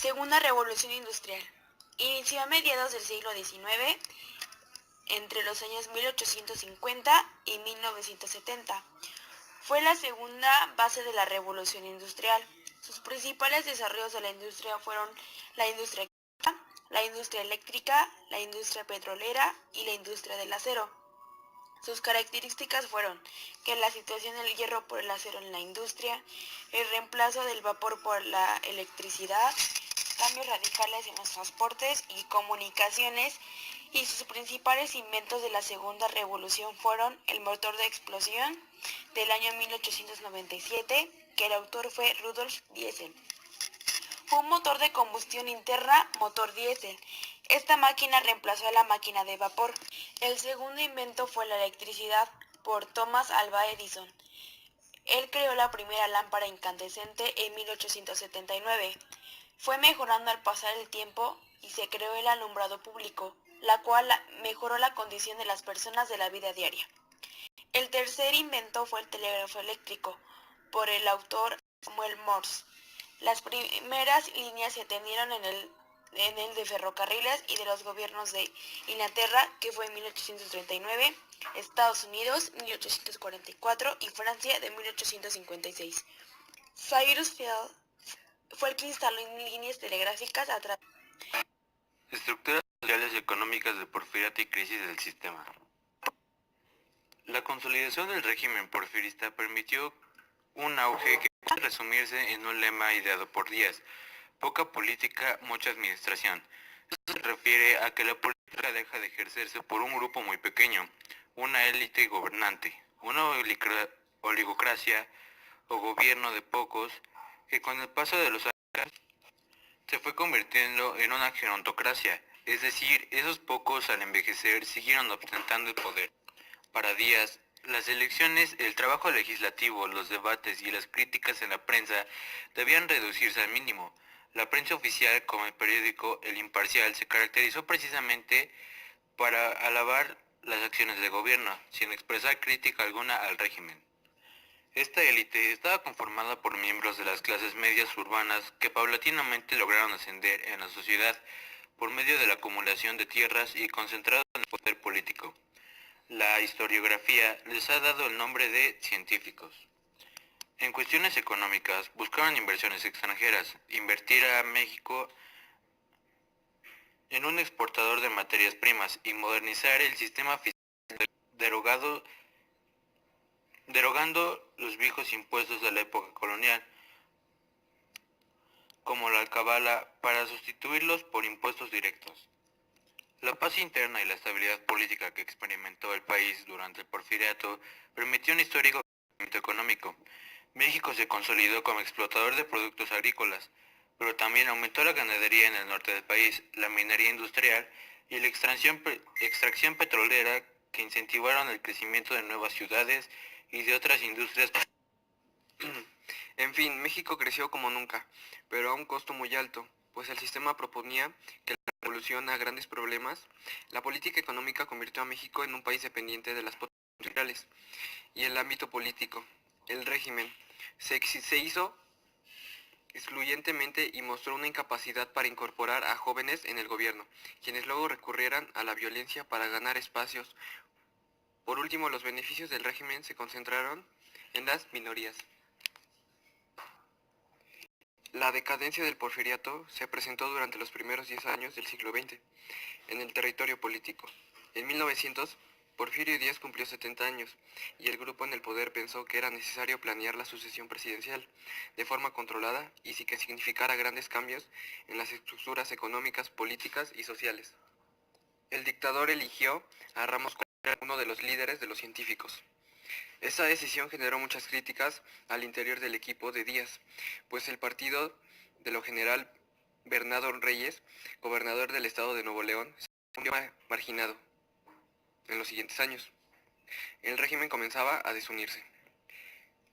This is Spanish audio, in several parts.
Segunda Revolución Industrial. Inició a mediados del siglo XIX, entre los años 1850 y 1970. Fue la segunda base de la Revolución Industrial. Sus principales desarrollos de la industria fueron la industria química, la industria eléctrica, la industria petrolera y la industria del acero. Sus características fueron que la situación del hierro por el acero en la industria, el reemplazo del vapor por la electricidad, cambios radicales en los transportes y comunicaciones, y sus principales inventos de la segunda revolución fueron el motor de explosión del año 1897, que el autor fue Rudolf Diesel. Fue un motor de combustión interna, motor diésel. Esta máquina reemplazó a la máquina de vapor. El segundo invento fue la electricidad, por Thomas Alva Edison. Él creó la primera lámpara incandescente en 1879. Fue mejorando al pasar el tiempo y se creó el alumbrado público, la cual mejoró la condición de las personas de la vida diaria. El tercer invento fue el telégrafo eléctrico, por el autor Samuel Morse. Las primeras líneas se tendieron en el de ferrocarriles y de los gobiernos de Inglaterra, que fue en 1839, Estados Unidos 1844 y Francia de 1856. Cyrus Field fue el que instaló líneas telegráficas a través. Estructuras sociales y económicas de Porfiriato y crisis del sistema. La consolidación del régimen porfirista permitió un auge que puede resumirse en un lema ideado por Díaz: poca política, mucha administración. Esto se refiere a que la política deja de ejercerse por un grupo muy pequeño, una élite gobernante, una oligocracia o gobierno de pocos, que con el paso de los años se fue convirtiendo en una gerontocracia, es decir, esos pocos al envejecer siguieron ostentando el poder. Para Díaz, las elecciones, el trabajo legislativo, los debates y las críticas en la prensa debían reducirse al mínimo. La prensa oficial, como el periódico El Imparcial, se caracterizó precisamente para alabar las acciones del gobierno, sin expresar crítica alguna al régimen. Esta élite estaba conformada por miembros de las clases medias urbanas que paulatinamente lograron ascender en la sociedad por medio de la acumulación de tierras y concentrados en el poder político. La historiografía les ha dado el nombre de científicos. En cuestiones económicas, buscaban inversiones extranjeras, invertir a México en un exportador de materias primas y modernizar el sistema fiscal derogando los viejos impuestos de la época colonial, como la alcabala, para sustituirlos por impuestos directos. La paz interna y la estabilidad política que experimentó el país durante el Porfiriato permitió un histórico crecimiento económico. México se consolidó como explotador de productos agrícolas, pero también aumentó la ganadería en el norte del país, la minería industrial y la extracción petrolera, que incentivaron el crecimiento de nuevas ciudades y de otras industrias. En fin, México creció como nunca, pero a un costo muy alto, pues el sistema proponía que la revolución a grandes problemas. La política económica convirtió a México en un país dependiente de las potencias industriales y el ámbito político. El régimen se hizo excluyentemente y mostró una incapacidad para incorporar a jóvenes en el gobierno, quienes luego recurrieran a la violencia para ganar espacios. Por último, los beneficios del régimen se concentraron en las minorías. La decadencia del porfiriato se presentó durante los primeros 10 años del siglo XX en el territorio político. En 1900, Porfirio Díaz cumplió 70 años y el grupo en el poder pensó que era necesario planear la sucesión presidencial de forma controlada y sí que significara grandes cambios en las estructuras económicas, políticas y sociales. El dictador eligió a Ramos como uno de los líderes de los científicos. Esa decisión generó muchas críticas al interior del equipo de Díaz, pues el partido de lo general Bernardo Reyes, gobernador del estado de Nuevo León, se vio marginado en los siguientes años. El régimen comenzaba a desunirse.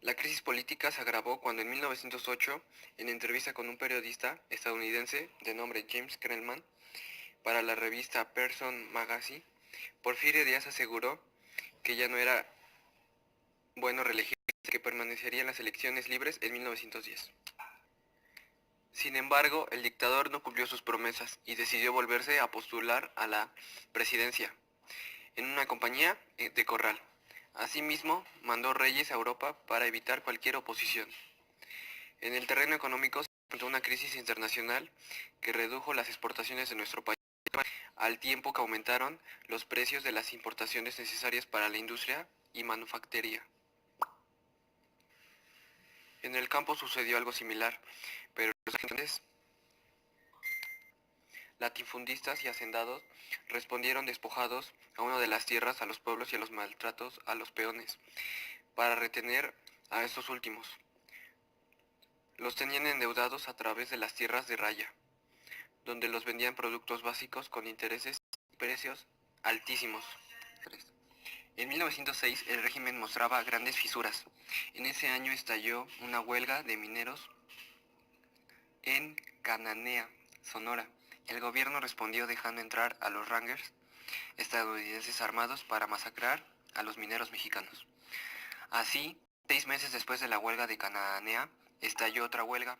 La crisis política se agravó cuando en 1908, en entrevista con un periodista estadounidense de nombre James Krellman, para la revista Person Magazine, Porfirio Díaz aseguró que ya no era bueno reelegir, que permanecerían las elecciones libres en 1910. Sin embargo, el dictador no cumplió sus promesas y decidió volverse a postular a la presidencia en una compañía de corral. Asimismo, mandó reyes a Europa para evitar cualquier oposición. En el terreno económico se enfrentó una crisis internacional que redujo las exportaciones de nuestro país, al tiempo que aumentaron los precios de las importaciones necesarias para la industria y manufacturía. En el campo sucedió algo similar, pero los agentes latifundistas y hacendados respondieron despojados a una de las tierras a los pueblos y a los maltratos a los peones, para retener a estos últimos. Los tenían endeudados a través de las tierras de raya, donde los vendían productos básicos con intereses y precios altísimos. En 1906 el régimen mostraba grandes fisuras. En ese año estalló una huelga de mineros en Cananea, Sonora. El gobierno respondió dejando entrar a los Rangers estadounidenses armados para masacrar a los mineros mexicanos. Así, 6 meses después de la huelga de Cananea, estalló otra huelga